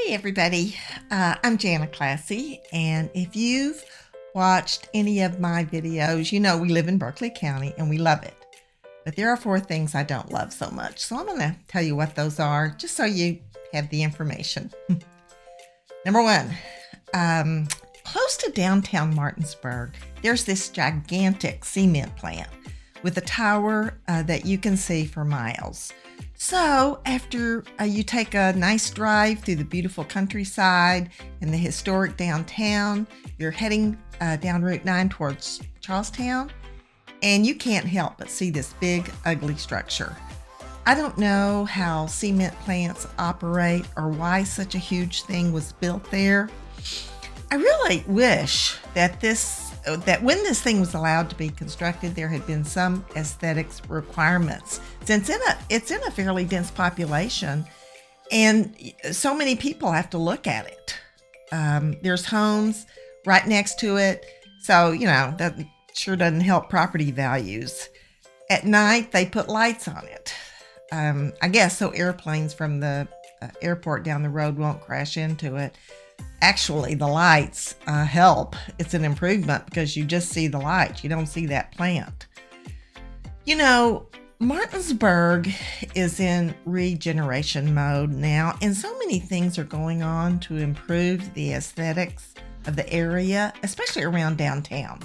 Hey everybody, I'm Jana Classy, and if you've watched any of my videos, you know we live in Berkeley County and we love it. But there are 4 things I don't love so much, so I'm going to tell you what those are, just so you have the information. Number 1, close to downtown Martinsburg, there's this gigantic cement plant with a tower that you can see for miles. So after you take a nice drive through the beautiful countryside and the historic downtown, you're heading down Route 9 towards Charlestown, and you can't help but see this big, ugly structure. I don't know how cement plants operate or why such a huge thing was built there. I really wish that when this thing was allowed to be constructed, there had been some aesthetics requirements, since it's in a fairly dense population, and so many people have to look at it. There's homes right next to it, so that sure doesn't help property values. At night, they put lights on it. I guess so airplanes from the airport down the road won't crash into it. Actually, the lights help. It's an improvement because you just see the lights. You don't see that plant. Martinsburg is in regeneration mode now, and so many things are going on to improve the aesthetics of the area, especially around downtown.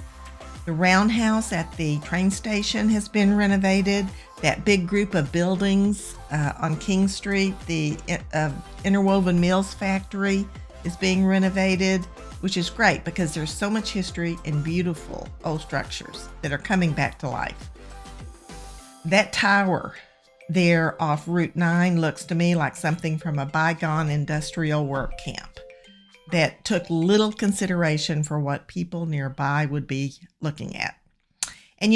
The roundhouse at the train station has been renovated. That big group of buildings on King Street, the Interwoven Mills factory, is being renovated, which is great because there's so much history and beautiful old structures that are coming back to life. That tower there off Route 9 looks to me like something from a bygone industrial work camp that took little consideration for what people nearby would be looking at. And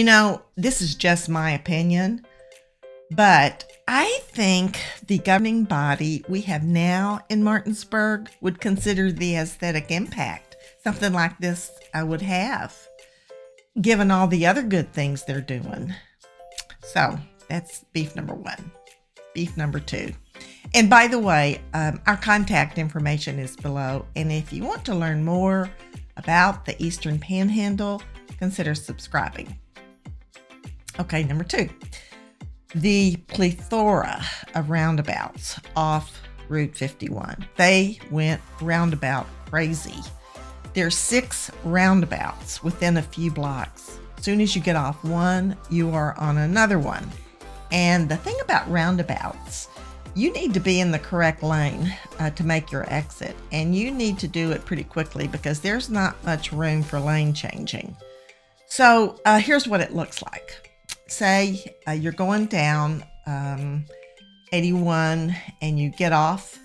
this is just my opinion, but I think the governing body we have now in Martinsburg would consider the aesthetic impact something like this would have, given all the other good things they're doing. So that's beef number 1. Beef number 2. And by the way, our contact information is below. And if you want to learn more about the Eastern Panhandle, consider subscribing. Okay, number 2. The plethora of roundabouts off Route 51. They went roundabout crazy. There's 6 roundabouts within a few blocks. As soon as you get off one, you are on another one. And the thing about roundabouts, you need to be in the correct lane to make your exit. And you need to do it pretty quickly because there's not much room for lane changing. So here's what it looks like. Say you're going down 81 and you get off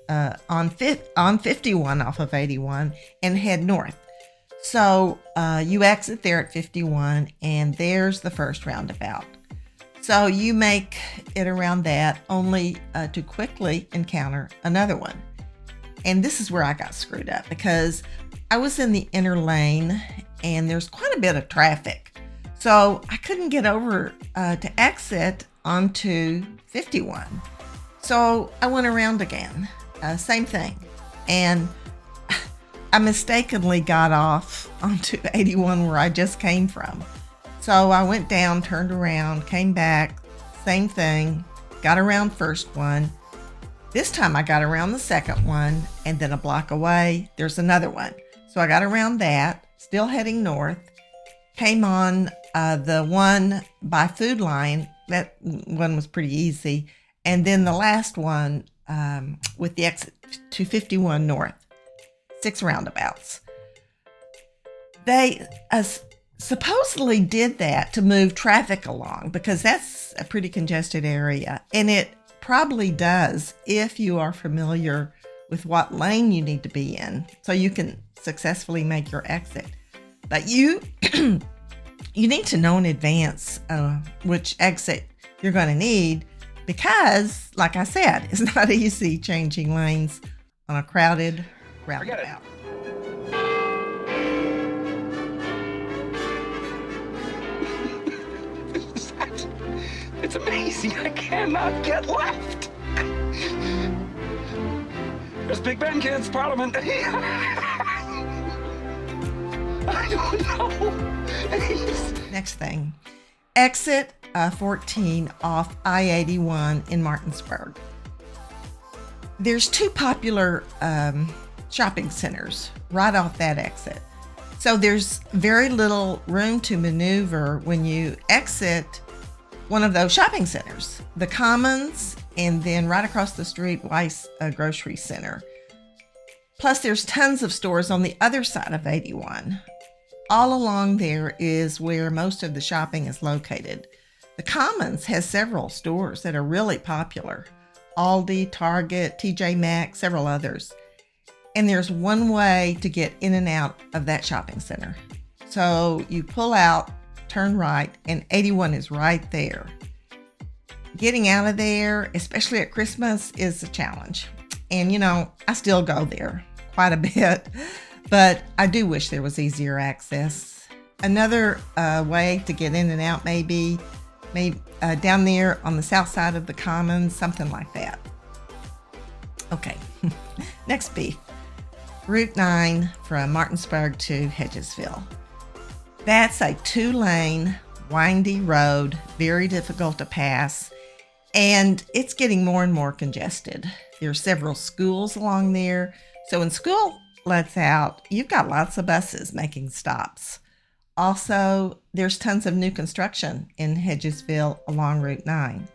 on 51 off of 81 and head north. So you exit there at 51 and there's the first roundabout. So you make it around that only to quickly encounter another one. And this is where I got screwed up because I was in the inner lane and there's quite a bit of traffic. So I couldn't get over to exit onto 51. So I went around again, same thing. And I mistakenly got off onto 81 where I just came from. So I went down, turned around, came back, same thing, got around first one. This time I got around the second one, and then a block away, there's another one. So I got around that, still heading north, came on the one by Food Line. That one was pretty easy. And then the last one with the exit to 51 north. 6 roundabouts. They supposedly did that to move traffic along because that's a pretty congested area. And it probably does if you are familiar with what lane you need to be in so you can successfully make your exit. But you need to know in advance which exit you're going to need because, like I said, it's not easy changing lanes on a crowded roundabout. It's amazing. I cannot get left. There's Big Ben, kids, Parliament. I don't know. Next thing, exit 14 off I-81 in Martinsburg. There's two popular shopping centers right off that exit. So there's very little room to maneuver when you exit one of those shopping centers, the Commons, and then right across the street, Weiss Grocery Center. Plus, there's tons of stores on the other side of 81. All along there is where most of the shopping is located. The Commons has several stores that are really popular. Aldi, Target, TJ Maxx, several others. And there's one way to get in and out of that shopping center. So you pull out, turn right, and 81 is right there. Getting out of there, especially at Christmas, is a challenge. And I still go there quite a bit, but I do wish there was easier access. Another way to get in and out maybe down there on the south side of the Commons, something like that. Okay, next beef. Route 9 from Martinsburg to Hedgesville. That's a 2-lane, windy road, very difficult to pass, and it's getting more and more congested. There are several schools along there, so when school lets out, you've got lots of buses making stops. Also, there's tons of new construction in Hedgesville along Route 9.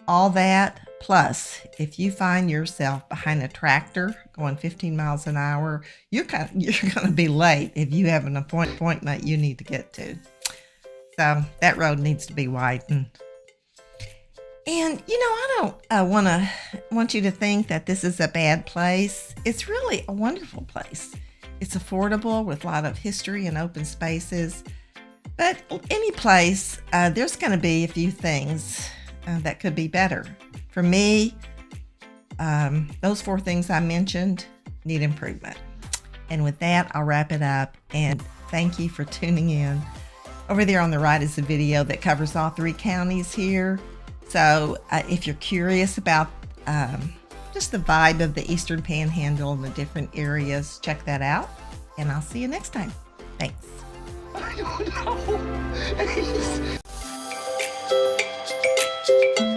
All that, plus, if you find yourself behind a tractor going 15 miles an hour, you're going to be late if you have an appointment you need to get to. So that road needs to be widened. And, I don't want you to think that this is a bad place. It's really a wonderful place. It's affordable with a lot of history and open spaces. But any place, there's going to be a few things that could be better. For me, those 4 things I mentioned need improvement. And with that, I'll wrap it up. And thank you for tuning in. Over there on the right is a video that covers all 3 counties here. So if you're curious about just the vibe of the Eastern Panhandle and the different areas, check that out. And I'll see you next time. Thanks. I don't know.